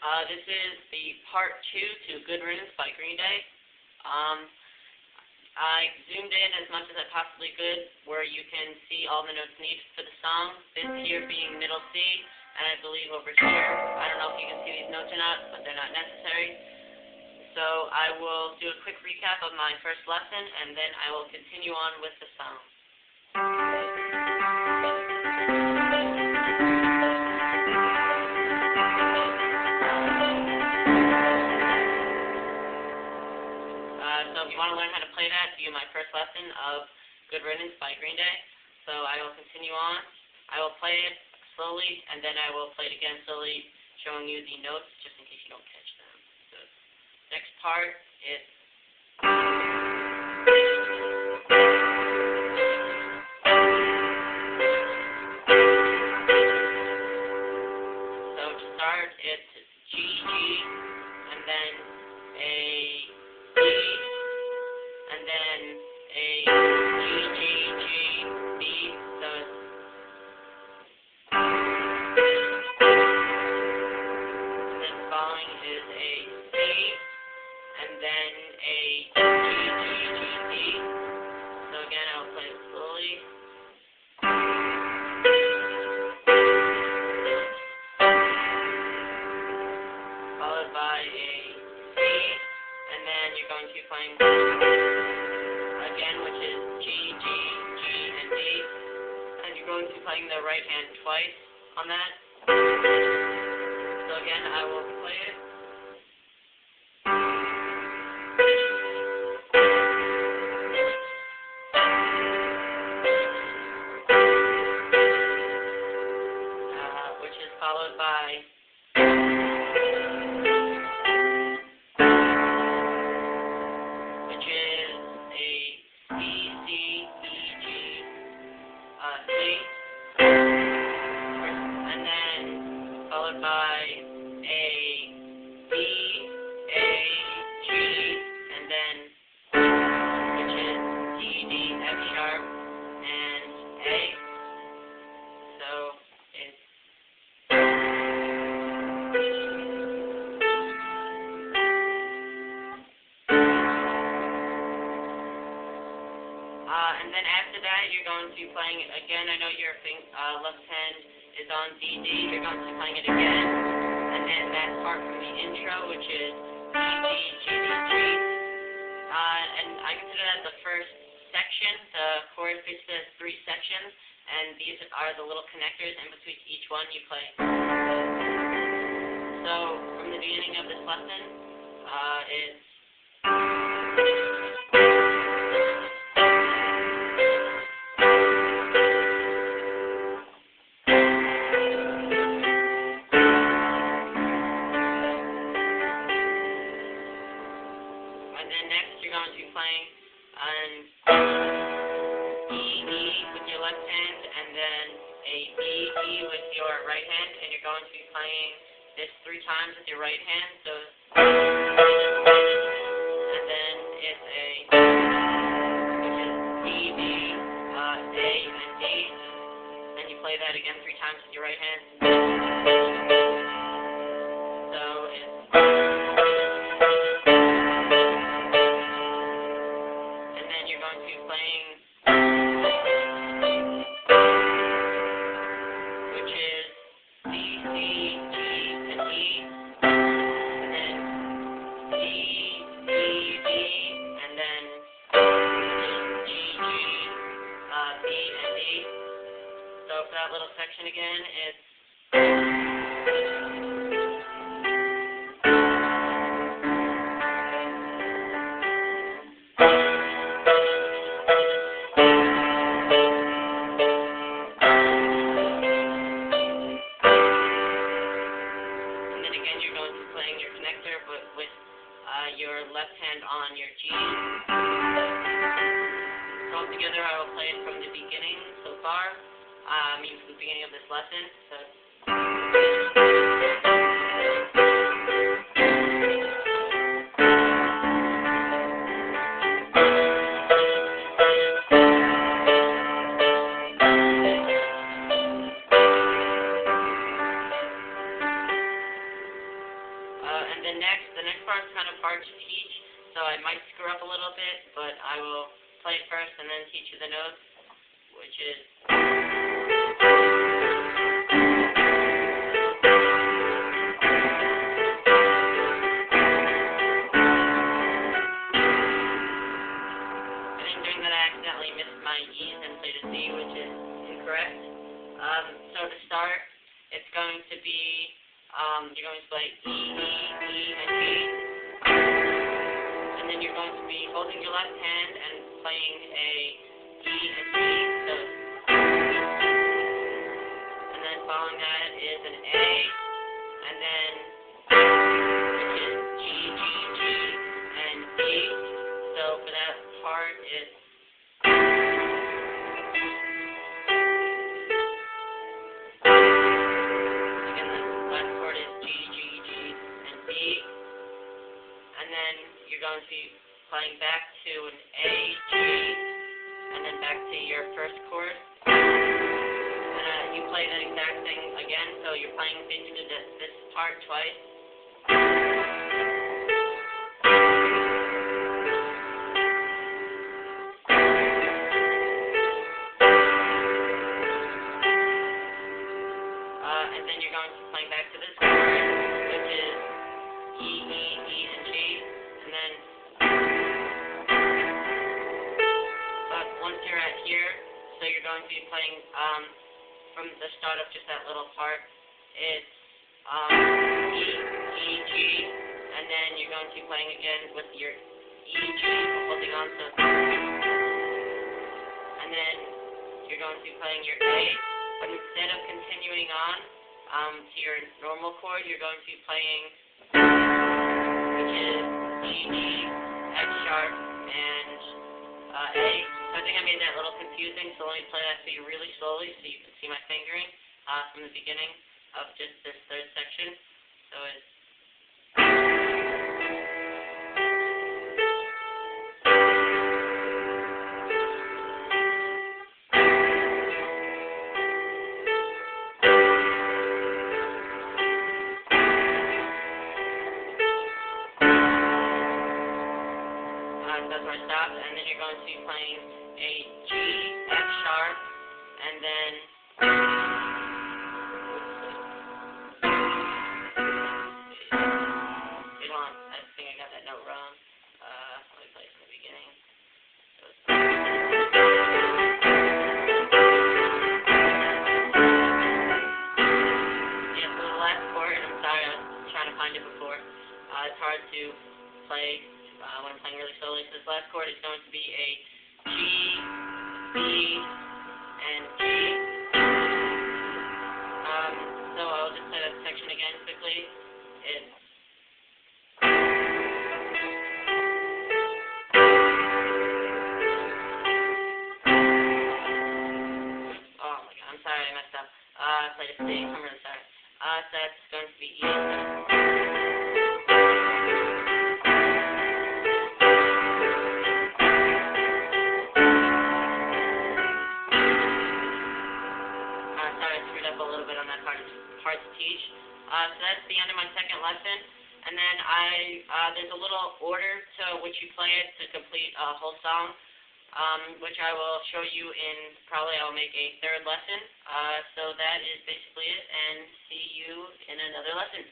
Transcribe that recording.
This is the part 2 to Good Riddance by Green Day. I zoomed in as much as I possibly could where you can see all the notes needed for the song. This here being middle C, and I believe over here, I don't know if you can see these notes or not, but they're not necessary. So I will do a quick recap of my first lesson, and then I will continue on with the song. So if you want to learn how to play that, view my first lesson of Good Riddance by Green Day. So I will continue on. I will play it slowly, and then I will play it again slowly, showing you the notes, just in case you don't catch them. So next part is... So to start, it's G, G, and then A, B, and then a G, G, G, B, so it's and then following is a C, and then a G, G, G, D. So again, I'll play it slowly. Followed by a C, and then you're going to be playing again, which is G, G, G, and D. And you're going to be playing the right hand twice on that. So again, I will play it. Which is followed by followed by a B, A, G, and then which is D, D, F sharp, and A. So it's and then after that you're going to be playing it again. I know your left hand is on D, D, you're going to be playing it again, and then that part from the intro, which is D, D, G, D, G, and I consider that the first section. The chorus basically has 3 sections, and these are the little connectors, and between each one you play. So, from the beginning of this lesson, it's playing an E, E with your left hand, and then a B, E with your right hand, and you're going to be playing this 3 times with your right hand, so, and then it's a, which is D, D, A, and D, and you play that again 3 times with your right hand, so it's playing, which is C, C, G, and E, and then D, D, D, and then G, G, B, and D. So for that little section again, it's your left hand on your G. So all together I will play it from the beginning so far, means the beginning of this lesson. So the next part is kind of hard to teach, so I might screw up a little bit, but I will play it first and then teach you the notes, which is... my E's and played a C, which is incorrect. So to start, it's going to be, you're going to play E, and G, and then you're going to be holding your left hand and playing a E and G, so, and then following that is an A, and then, which is G, and B, so for that part, it's going to be playing back to an A, G, and then back to your first chord. And you play the exact thing again, so you're playing basically this part twice. And then you're going to be playing back to this chord, which is E, and G. And then, but once you're at here, so you're going to be playing from the start of just that little part, it's E, G, and then you're going to be playing again with your E, G, holding on to, and then you're going to be playing your A, but instead of continuing on to your normal chord, you're going to be playing, which is G, F sharp, and A. So I think I made that a little confusing, so let me play that for you really slowly so you can see my fingering from the beginning of just this third section. So it's... that's where I stopped, and then you're going to be playing a G, F sharp, and then hold on, I think I got that note wrong. Let me play it from the beginning. So it's... Yeah, so the last chord, I'm sorry, I was trying to find it before. It's hard to play when I'm playing really slowly. So this last chord is going to be a G, B, and G. So I'll just play that section again quickly. It's... Oh my god, I'm sorry, I messed up. I played a C, I'm really sorry. So that's going to be E. A little bit on that part, it's hard to teach. So that's the end of my second lesson. And then there's a little order to which you play it to complete a whole song, which I will show you in, probably I'll make a third lesson. So that is basically it, and see you in another lesson.